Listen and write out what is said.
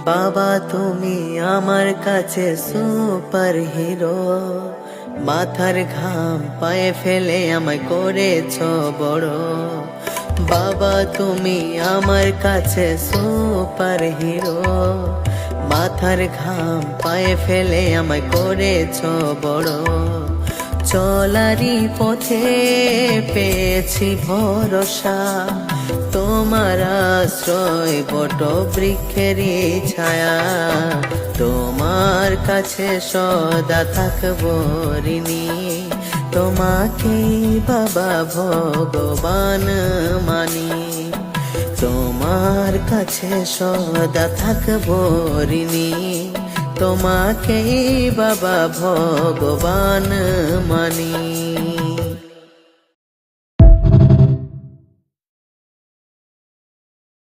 বাবা তুমি আমার কাছে সুপার হিরো, মাথার ঘাম পায়ে ফেলে আমায় করেছ বড়। বাবা তুমি আমার কাছে সুপার হিরো, মাথার ঘাম পায়ে ফেলে আমায় করেছ বড়। চলারি পথে পেয়েছি ভরসা, তোমার আশ্রয় বট বৃক্ষেরই ছায়া। তোমার কাছে সদা থাকবো ঋণী, তোমাকেই বাবা ভগবান মানি। তোমার কাছে সদা থাকবো ঋণী, তোমাকেই বাবা ভগবান মানি।